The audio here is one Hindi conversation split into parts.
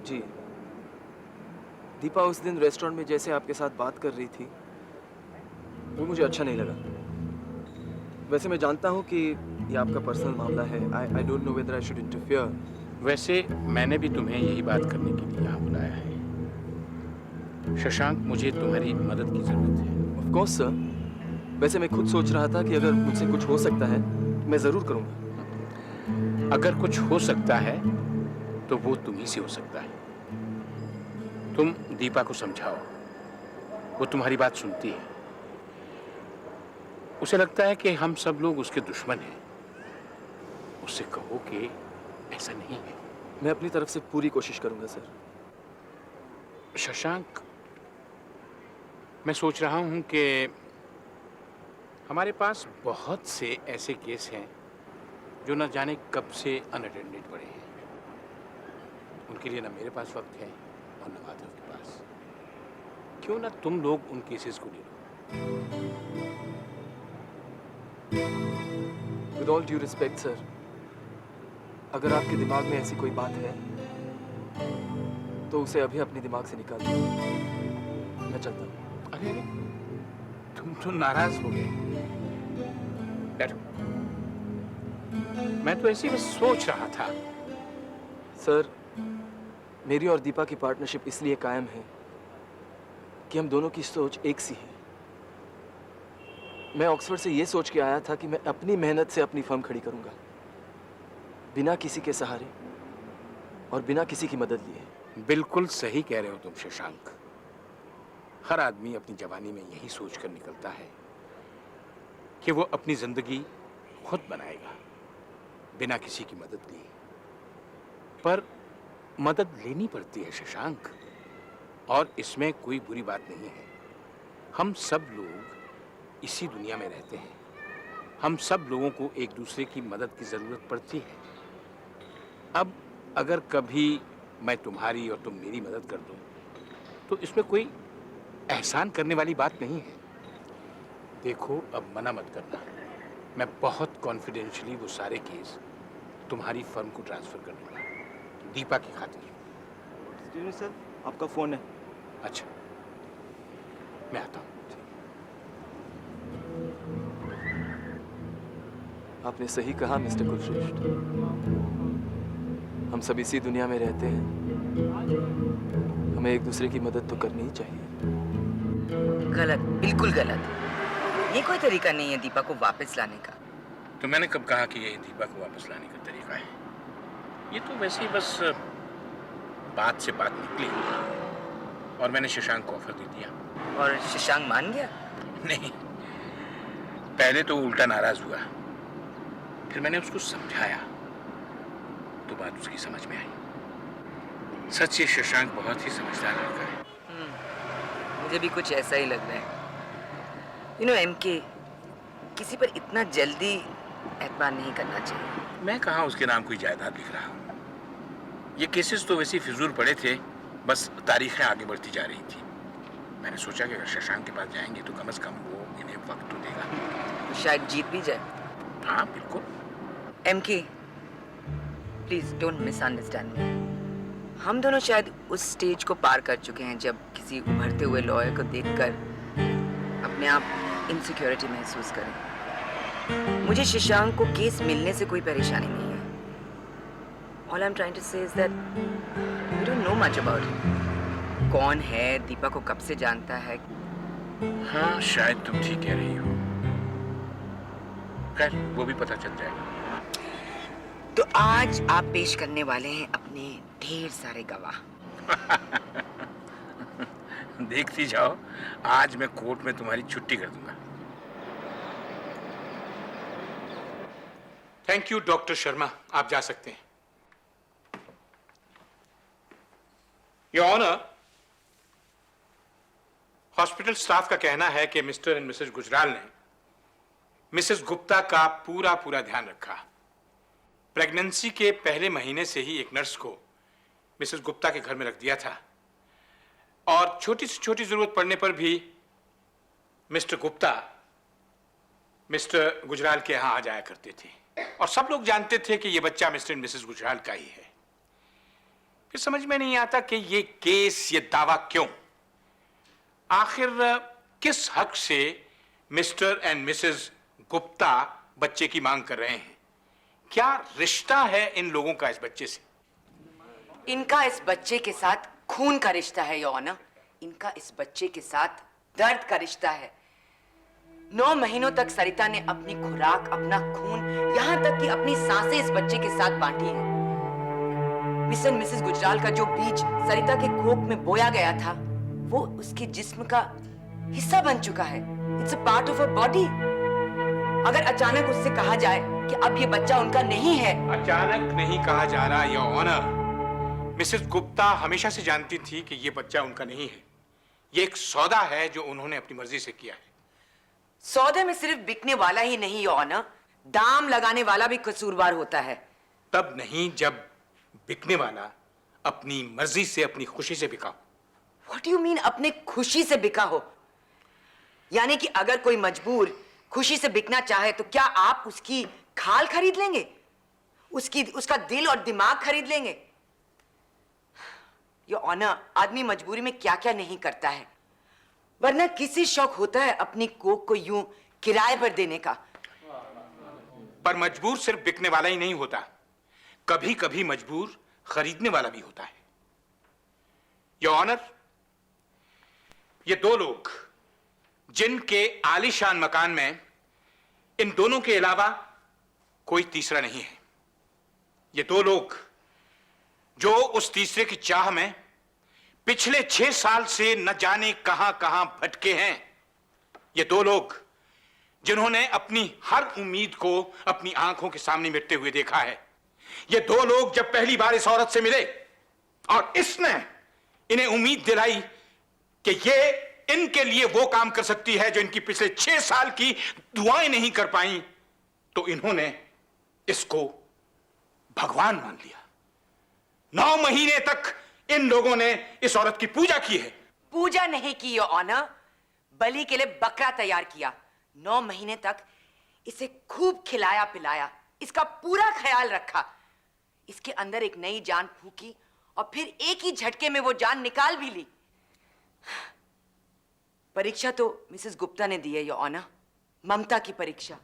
जी। दीपा उस दिन रेस्टोरेंट में जैसे आपके साथ बात कर रही थी, वो मुझे अच्छा नहीं लगा। वैसे मैं जानता हूँ कि ये आपका पर्सनल मामला है। I don't know whether I should interfere. वैसे मैंने भी तुम्हें यही बात करने के लिए यहाँ बुलाया है। शशांक, मुझे तुम्हारी मदद की जरूरत है। Of course sir. वैसे मैं खुद सोच रहा था कि अगर मुझसे कुछ हो सकता है, तो मैं ज़रूर करूँगा। अगर कुछ हो सकता है तो वो तुम ही से हो सकता है। तुम दीपा को समझाओ, वो तुम्हारी बात सुनती है। उसे लगता है कि हम सब लोग उसके दुश्मन हैं। उससे कहो कि ऐसा नहीं है। मैं अपनी तरफ से पूरी कोशिश करूँगा सर। शशांक, मैं सोच रहा हूं कि हमारे पास बहुत से ऐसे केस हैं जो न जाने कब से अनअटेंडेड पड़े हैं। उनके लिए न मेरे पास वक्त है और न माधव के पास। क्यों ना तुम लोग उन केसेस को ले लो। With all due respect sir, अगर आपके दिमाग में ऐसी कोई बात है, तो उसे अभी अपने दिमाग से निकाल दीजिए। मैं चलता हूँ। अरे अरे, तुम तो नाराज हो गए। बैठो। मैं तो ऐसे ही बस सोच रहा था। सर, मेरी और दीपा की पार्टनरशिप इसलिए कायम है कि हम दोनों की सोच एक सी है। मैं ऑक्सफोर्ड से ये सोच के आया था कि मैं अपनी मेहनत से अपनी फर्म खड़ी करूंगा, बिना किसी के सहारे और बिना किसी की मदद लिए। बिल्कुल सही कह रहे हो तुम शशांक। हर आदमी अपनी जवानी में यही सोचकर निकलता है कि वो अपनी जिंदगी खुद बनाएगा, बिना किसी की मदद लिए। पर मदद लेनी पड़ती है शशांक, और इसमें कोई बुरी बात नहीं है। हम सब लोग इसी दुनिया में रहते हैं। हम सब लोगों को एक दूसरे की मदद की जरूरत पड़ती है। अब अगर कभी मैं तुम्हारी और तुम मेरी मदद कर दो तो इसमें कोई एहसान करने वाली बात नहीं है। देखो, अब मना मत करना। मैं बहुत कॉन्फिडेंशियली वो सारे केस तुम्हारी फर्म को ट्रांसफर कर दूंगा, दीपा की खातिर। एक्सक्यूज मी सर, आपका फोन है। अच्छा, मैं आता हूँ। आपने सही कहा मिस्टर कुलश्रेष्ठ। हम सब इसी दुनिया में रहते हैं, हमें एक दूसरे की मदद तो करनी ही चाहिए। गलत, बिल्कुल गलत। ये कोई तरीका नहीं है दीपा को वापस लाने का। तो मैंने कब कहा कि ये दीपा को वापस लाने का तरीका है? ये तो वैसे ही बस बात से बात निकली और मैंने शशांक को ऑफर दे दिया। और शशांक मान गया? नहीं, पहले तो उल्टा नाराज हुआ, फिर मैंने उसको समझाया तो बात उसकी समझ में आई। सच, ये शशांक बहुत ही समझदार लड़का है। मुझे भी कुछ ऐसा ही लग रहा है। यू नो एमके, किसी पर इतना जल्दी एतबार नहीं करना चाहिए। मैं कहाँ उसके नाम कोई जायदाद लिख रहा हूँ। ये केसेस तो वैसे फिजूल पड़े थे, बस तारीखें आगे बढ़ती जा रही थी। मैंने सोचा कि अगर शशांक के पास जाएंगे तो कम से कम वो इन्हें वक्त तो देगा। तो शायद जीत भी जाए। हाँ बिल्कुल। MK, please don't misunderstand me. हम दोनों शायद उस स्टेज को पार कर चुके हैं जब किसी उभरते हुए लॉयर को देखकर अपने आप इनसिक्योरिटी महसूस करें। मुझे शशांक को केस मिलने से कोई परेशानी नहीं है। All I'm trying to say is that we don't know much about him. कौन है, दीपा को कब से जानता है? हाँ, शायद तुम ठीक कह रही हो। खैर, वो भी पता चल जाएगा। तो आज आप पेश करने वाले हैं अपने ढेर सारे गवाह। देखती जाओ, आज मैं कोर्ट में तुम्हारी छुट्टी कर दूंगा। थैंक यू डॉक्टर शर्मा, आप जा सकते हैं। योर ऑनर, हॉस्पिटल स्टाफ का कहना है कि मिस्टर एंड मिसेस गुजराल ने मिसेस गुप्ता का पूरा ध्यान रखा। प्रेगनेंसी के पहले महीने से ही एक नर्स को मिसेस गुप्ता के घर में रख दिया था, और छोटी से छोटी जरूरत पड़ने पर भी मिस्टर गुप्ता मिस्टर गुजराल के यहां आ जाया करते थे, और सब लोग जानते थे कि यह बच्चा मिस्टर एंड मिसेस गुजराल का ही है। फिर समझ में नहीं आता कि ये केस, ये दावा क्यों? आखिर किस हक से मिस्टर एंड मिसेस गुप्ता बच्चे की मांग कर रहे हैं? क्या रिश्ता है इन लोगों का इस बच्चे से? इनका इस बच्चे के साथ खून का रिश्ता है योर ऑनर। इनका इस बच्चे के साथ दर्द का रिश्ता है। 9 महीनों तक सरिता ने अपनी खुराक, अपना खून, यहाँ तक कि अपनी सांसें इस बच्चे के साथ बांटी हैं। मिस्टर एंड मिसेस गुजराल का जो बीज सरिता के कोख में बोया गया था, वो उसके जिस्म का हिस्सा बन चुका है। It's a part of a body. अगर अचानक उससे कहा जाए कि अब ये बच्चा उनका नहीं है। अचानक नहीं कहा जा रहा योर ऑनर। मिसेस गुप्ता हमेशा से जानती थी कि ये बच्चा उनका नहीं है। ये एक सौदा है जो उन्होंने अपनी मर्जी से किया है। सौदे में सिर्फ बिकने वाला ही नहीं योर ऑनर, दाम लगाने वाला भी कसूरवार होता है। तब नहीं जब बिकने वाला अपनी मर्जी से, अपनी खुशी से बिका। What do you mean अपने खुशी से बिका हो? यानी कि अगर कोई मजबूर खुशी से बिकना चाहे तो क्या आप उसकी खाल खरीद लेंगे? उसका दिल और दिमाग खरीद लेंगे? योर ऑनर, आदमी मजबूरी में क्या क्या नहीं करता है, वरना किसी शौक होता है अपनी कोख को यूं किराए पर देने का। पर मजबूर सिर्फ बिकने वाला ही नहीं होता, कभी कभी मजबूर खरीदने वाला भी होता है। योर ऑनर, ये 2 लोग जिनके आलीशान मकान में इन दोनों के अलावा कोई तीसरा नहीं है, ये 2 लोग जो उस तीसरे की चाह में पिछले 6 साल से न जाने कहां कहां भटके हैं, ये 2 लोग जिन्होंने अपनी हर उम्मीद को अपनी आंखों के सामने मिटते हुए देखा है, ये 2 लोग जब पहली बार इस औरत से मिले और इसने इन्हें उम्मीद दिलाई कि ये इनके लिए वो काम कर सकती है जो इनकी पिछले 6 साल की दुआएं नहीं कर पाई, तो इन्होंने इसको भगवान मान लिया। 9 महीने तक इन लोगों ने इस औरत की पूजा की है। पूजा नहीं की योर ऑनर, बलि के लिए बकरा तैयार किया। 9 महीने तक इसे खूब खिलाया पिलाया, इसका पूरा ख्याल रखा। इसके अंदर एक नई जान फूकी और फिर एक ही झटके में वो जान निकाल भी ली। परीक्षा तो मिसेस गुप्ता ने दी है योर ऑनर, ममता की परीक्षा।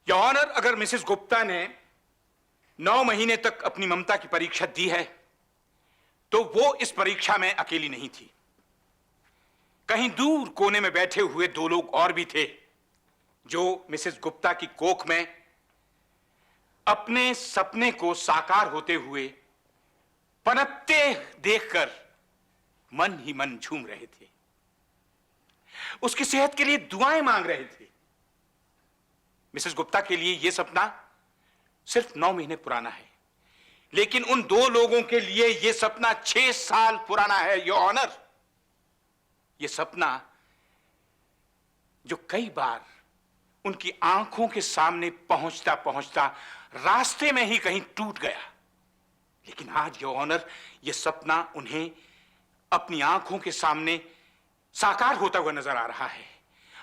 योर ऑनर, अगर मिसेस गुप्ता ने 9 महीने तक अपनी ममता की परीक्षा दी है तो वो इस परीक्षा में अकेली नहीं थी। कहीं दूर कोने में बैठे हुए 2 लोग और भी थे जो मिसेस गुप्ता की कोख में अपने सपने को साकार होते हुए पनपते देखकर मन ही मन झूम रहे थे, उसकी सेहत के लिए दुआएं मांग रहे थे। मिसेस गुप्ता के लिए यह सपना सिर्फ 9 महीने पुराना है, लेकिन उन 2 लोगों के लिए यह सपना 6 साल पुराना है योर ऑनर। यह सपना जो कई बार उनकी आंखों के सामने पहुंचता पहुंचता रास्ते में ही कहीं टूट गया, लेकिन आज योर ऑनर यह सपना उन्हें अपनी आंखों के सामने साकार होता हुआ नजर आ रहा है।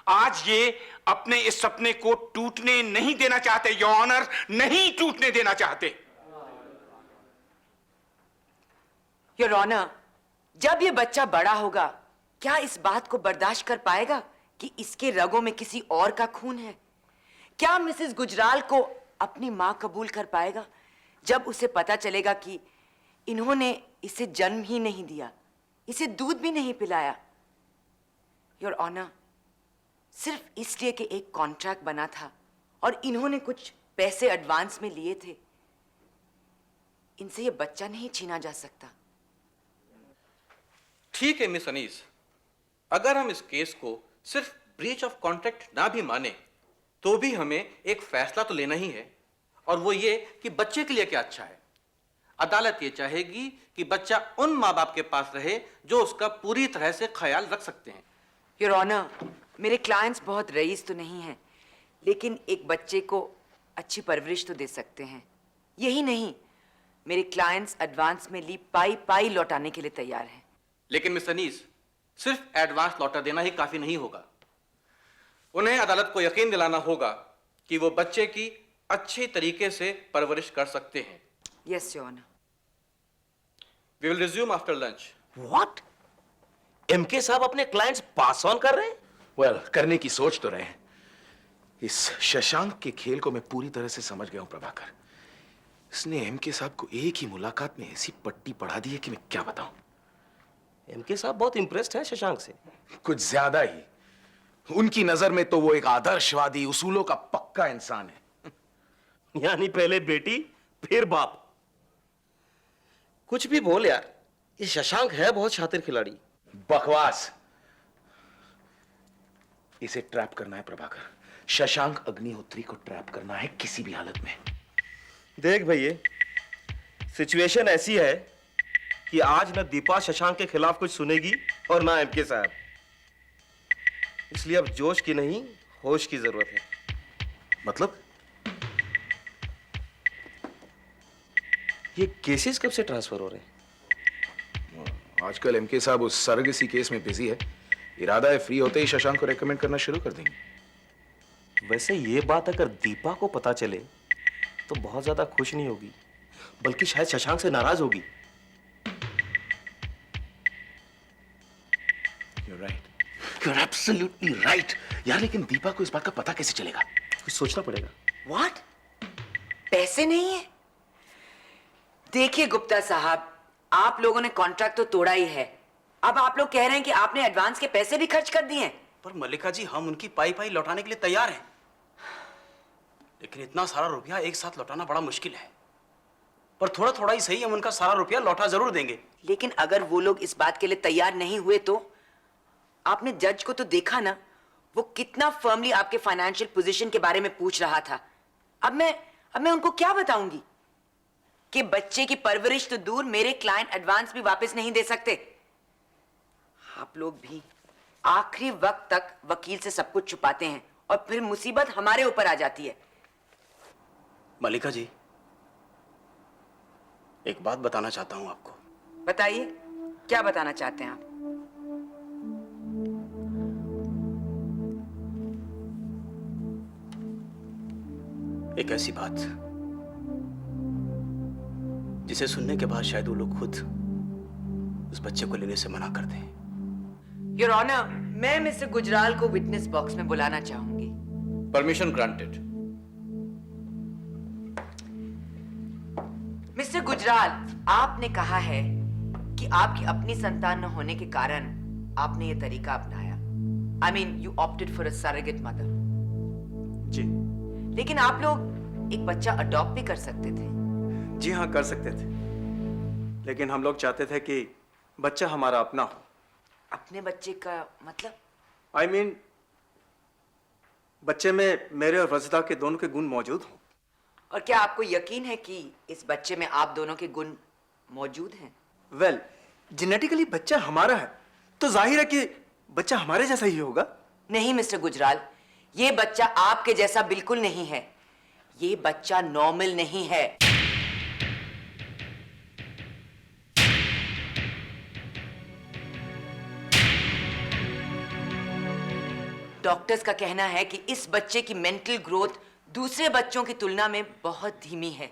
आज ये अपने इस सपने को टूटने नहीं देना चाहते योर ऑनर, नहीं टूटने देना चाहते। योर ऑनर, जब ये बच्चा बड़ा होगा क्या इस बात को बर्दाश्त कर पाएगा कि इसके रगों में किसी और का खून है? क्या मिसेस गुजराल को अपनी मां कबूल कर पाएगा जब उसे पता चलेगा कि इन्होंने इसे जन्म ही नहीं दिया, इसे दूध भी नहीं पिलाया? योर ऑनर, सिर्फ इसलिए कि एक कॉन्ट्रैक्ट बना था और इन्होंने कुछ पैसे एडवांस में लिए थे, इनसे ये बच्चा नहीं छीना जा सकता। ठीक है मिस अनीस, अगर हम इस केस को सिर्फ ब्रीच ऑफ कॉन्ट्रैक्ट ना भी माने तो भी हमें एक फैसला तो लेना ही है, और वो ये कि बच्चे के लिए क्या अच्छा है। अदालत ये चाहेगी कि बच्चा उन माँ बाप के पास रहे जो उसका पूरी तरह से ख्याल रख सकते हैं। योर ऑनर, मेरे क्लाइंट्स बहुत रईस तो नहीं हैं, लेकिन एक बच्चे को अच्छी परवरिश तो दे सकते हैं। यही नहीं, मेरे क्लाइंट्स एडवांस में ली पाई पाई लौटाने के लिए तैयार हैं। लेकिन मिस अनीस, सिर्फ एडवांस लौटा देना ही काफी नहीं होगा। उन्हें अदालत को यकीन दिलाना होगा कि वो बच्चे की अच्छे तरीके से परवरिश कर सकते हैं। Yes your honour. We will resume after lunch. What? MK साहब अपने क्लाइंट्स पास ऑन कर रहे हैं? वेल, करने की सोच तो रहे हैं। इस शशांक के खेल को मैं पूरी तरह से समझ गया हूं प्रभाकर। इसने एमके साहब को एक ही मुलाकात में ऐसी पट्टी पढ़ा दी है कि मैं क्या बताऊं। एमके साहब बहुत इंप्रेस्ड हैं शशांक से। कुछ ज्यादा ही। उनकी नजर में तो वो एक आदर्शवादी, उसूलों का पक्का इंसान है। यानी पहले बेटी फिर बाप। कुछ भी बोल यार, ये शशांक है बहुत शातिर खिलाड़ी। बकवास। इसे ट्रैप करना है प्रभाकर। शशांक अग्निहोत्री को ट्रैप करना है किसी भी हालत में। देख भैया, सिचुएशन ऐसी है कि आज न दीपा शशांक के खिलाफ कुछ सुनेगी और ना एमके साहब। इसलिए अब जोश की नहीं, होश की जरूरत है। मतलब? ये केसेस कब से ट्रांसफर हो रहे हैं? आजकल एमके साहब उस सरगसी केस में बिजी है। इरादा है फ्री होते ही शशांक को रेकमेंड करना शुरू कर देंगे। वैसे ये बात अगर दीपा को पता चले तो बहुत ज्यादा खुश नहीं होगी, बल्कि शायद शशांक से नाराज होगी। You're right. You're absolutely right. यार लेकिन दीपा को इस बात का पता कैसे चलेगा? कुछ सोचना पड़ेगा। व्हाट? पैसे नहीं है? देखिए गुप्ता साहब, आप लोगों ने कॉन्ट्रैक्ट तो तोड़ा ही है। अब आप लोग कह रहे हैं कि आपने एडवांस के पैसे भी खर्च कर दिए हैं। पर मल्लिका जी, हम उनकी पाई पाई लौटाने के लिए तैयार हैं, लेकिन इतना सारा रुपया एक साथ लौटाना बड़ा मुश्किल है। पर थोड़ा थोड़ा ही सही, हम उनका सारा रुपया लौटा जरूर देंगे। लेकिन अगर वो लोग इस बात के लिए तैयार नहीं हुए तो? आपने जज को तो देखा ना, वो कितना फर्मली आपके फाइनेंशियल पोजीशन के बारे में पूछ रहा था। अब मैं उनको क्या बताऊंगी कि बच्चे की परवरिश तो दूर, मेरे क्लाइंट एडवांस भी वापस नहीं दे सकते। आप लोग भी आखिरी वक्त तक वकील से सब कुछ छुपाते हैं और फिर मुसीबत हमारे ऊपर आ जाती है। मल्लिका जी, एक बात बताना चाहता हूं आपको। बताइए, क्या बताना चाहते हैं आप? एक ऐसी बात जिसे सुनने के बाद शायद वो लोग खुद उस बच्चे को लेने से मना कर दें। योर ऑनर, मैं मिस्टर गुजराल को विटनेस बॉक्स में बुलाना चाहूंगी। Permission granted. मिस्टर गुजराल, आपने कहा है कि आपकी अपनी संतान न होने के कारण आपने ये तरीका अपनाया। I mean, you opted for a surrogate mother. जी लेकिन आप लोग एक बच्चा अडॉप्ट भी कर सकते थे। जी हाँ, कर सकते थे, लेकिन हम लोग चाहते थे कि बच्चा हमारा अपना हो। अपने बच्चे का मतलब? I mean, बच्चे में मेरे और रजदा के दोनों के गुण मौजूद हों। और क्या आपको यकीन है कि इस बच्चे में आप दोनों के गुण मौजूद हैं? वेल, जेनेटिकली बच्चा हमारा है तो जाहिर है कि बच्चा हमारे जैसा ही होगा। नहीं मिस्टर गुजराल, ये बच्चा आपके जैसा बिल्कुल नहीं है। ये बच्चा नॉर्मल नहीं है। डॉक्टर्स का कहना है कि इस बच्चे की मेंटल ग्रोथ दूसरे बच्चों की तुलना में बहुत धीमी है।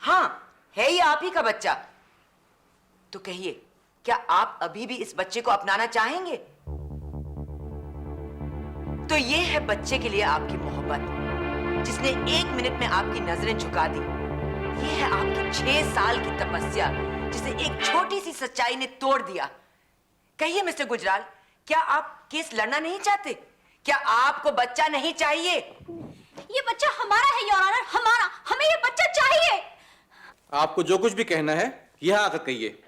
हाँ, है ये आप ही का बच्चा। तो कहिए, क्या आप अभी भी इस बच्चे को अपनाना चाहेंगे? तो ये है बच्चे के लिए आपकी मोहब्बत, जिसने 1 मिनट में आपकी नजरें झुका दी। ये है आपकी 6 साल की तपस्या, जिसे एक छोटी सी सच्चाई ने तोड़ दिया। कहिए मिस्टर गुजराल, क्या आप केस लड़ना नहीं चाहते? क्या आपको बच्चा नहीं चाहिए? ये बच्चा हमारा है योर ऑनर, हमारा। हमें ये बच्चा चाहिए। आपको जो कुछ भी कहना है यह आकर कहिए।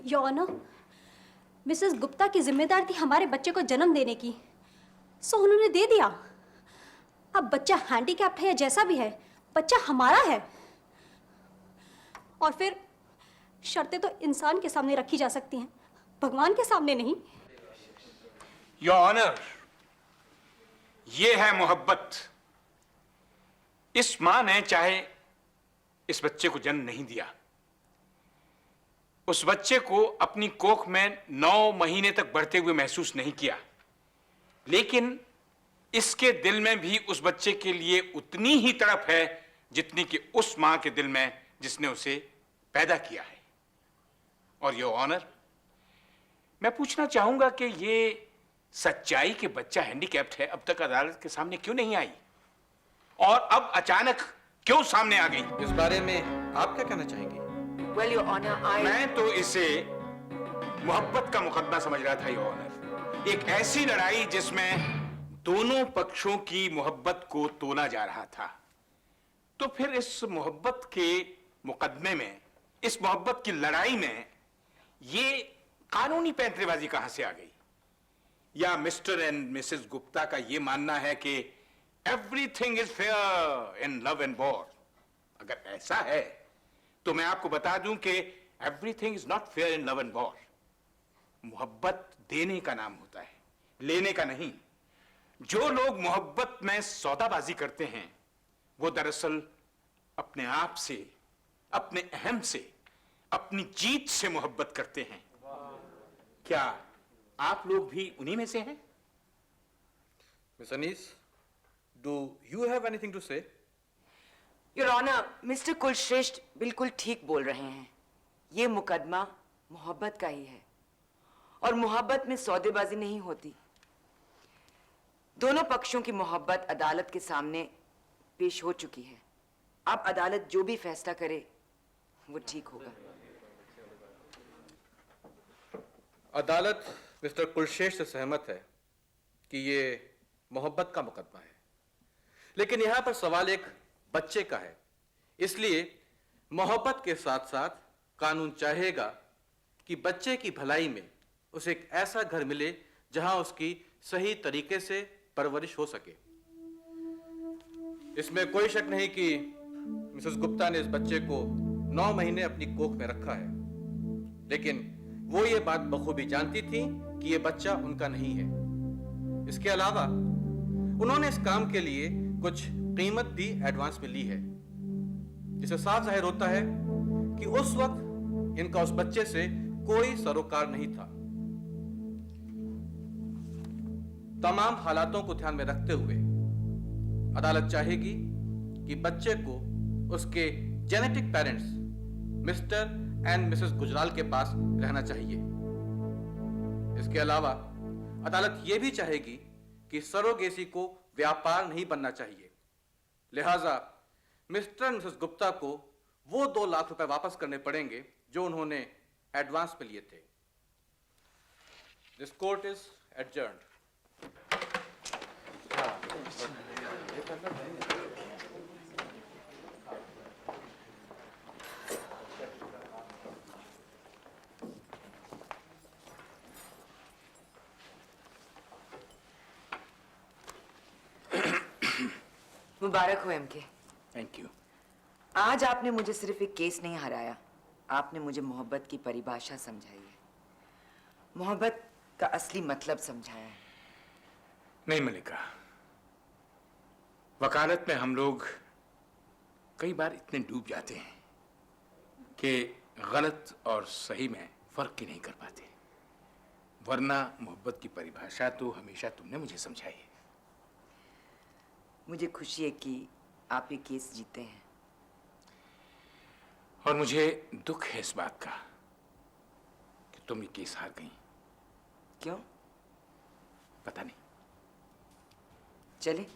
योर ऑनर, मिसेस गुप्ता की जिम्मेदारी थी हमारे बच्चे को जन्म देने की, सो उन्होंने दे दिया। अब बच्चा हैंडीकैप्ड है या जैसा भी है, बच्चा हमारा है। और फिर शर्तें तो इंसान के सामने रखी जा सकती हैं, भगवान के सामने नहीं। योर ऑनर, ये है मोहब्बत। इस मां ने चाहे इस बच्चे को जन्म नहीं दिया, उस बच्चे को अपनी कोख में 9 महीने तक बढ़ते हुए महसूस नहीं किया, लेकिन इसके दिल में भी उस बच्चे के लिए उतनी ही तड़प है जितनी कि उस मां के दिल में जिसने उसे पैदा किया है। और योर ऑनर, मैं पूछना चाहूंगा कि ये सच्चाई कि बच्चा हैंडीकैप्ड है अब तक अदालत के सामने क्यों नहीं आई और अब अचानक क्यों सामने आ गई? इस बारे में आप क्या कहना चाहेंगे? Well, Your Honor, मैं तो इसे मोहब्बत का मुकदमा समझ रहा था, योर ऑनर। एक ऐसी लड़ाई जिसमें दोनों पक्षों की मोहब्बत को तोला जा रहा था। तो फिर इस मोहब्बत के मुकदमे में, इस मोहब्बत की लड़ाई में ये कानूनी पैंतरेबाजी कहां से आ गई? या मिस्टर एंड मिसेस गुप्ता का ये मानना है कि everything is fair in love and war? अगर ऐसा है तो मैं आपको बता दूं कि everything is not fair in love and war. मोहब्बत देने का नाम होता है, लेने का नहीं। जो लोग मोहब्बत में सौदाबाजी करते हैं वो दरअसल अपने आप से, अपने अहम से, अपनी जीत से मोहब्बत करते हैं। क्या आप लोग भी उन्हीं में से हैं? Miss Anees, do you have anything to say? Your honour, mister Kulshreshtha बिल्कुल ठीक बोल रहे हैं। ये मुकदमा मोहब्बत का ही है और मोहब्बत में सौदेबाजी नहीं होती। दोनों पक्षों की मोहब्बत अदालत के सामने पेश हो चुकी है। अब अदालत जो भी फैसला करे वो ठीक होगा। अदालत मिस्टर कुलश्रेष्ठ से सहमत है कि ये मोहब्बत का मुकदमा है, लेकिन यहां पर सवाल एक बच्चे का है। इसलिए मोहब्बत के साथ साथ कानून चाहेगा कि बच्चे की भलाई में उसे एक ऐसा घर मिले जहां उसकी सही तरीके से परवरिश हो सके। इसमें कोई शक नहीं कि मिसेस गुप्ता ने इस बच्चे को 9 महीने अपनी कोख में रखा है, लेकिन वो ये बात बखूबी जानती थी कि ये बच्चा उनका नहीं है। इसके अलावा उन्होंने इस काम के लिए कुछ कीमत भी एडवांस में ली है, जिससे साफ जाहिर होता है कि उस वक्त इनका उस बच्चे से कोई सरोकार नहीं था। तमाम हालातों को ध्यान में रखते हुए अदालत चाहेगी कि बच्चे को उसके genetic parents mister and Mrs Gujral के पास रहना चाहिए। इसके अलावा अदालत यह भी चाहेगी कि सरोगेसी को व्यापार नहीं बनना चाहिए। लिहाजा मिस्टर एंड मिसेस गुप्ता को वो 2 लाख रुपए वापस करने पड़ेंगे जो उन्होंने एडवांस में लिए थे। This court is adjourned. मुबारक हो एमके। Thank you. आज आपने मुझे सिर्फ एक केस नहीं हराया, आपने मुझे मोहब्बत की परिभाषा समझाई है, मोहब्बत का असली मतलब समझाया है। नहीं मलिका, वकालत में हम लोग कई बार इतने डूब जाते हैं कि गलत और सही में फर्क ही नहीं कर पाते, वरना मोहब्बत की परिभाषा तो हमेशा तुमने मुझे समझाई है। मुझे खुशी है कि आप ये केस जीते हैं। और मुझे दुख है इस बात का कि तुम ये केस हार गई। क्यों? पता नहीं। चले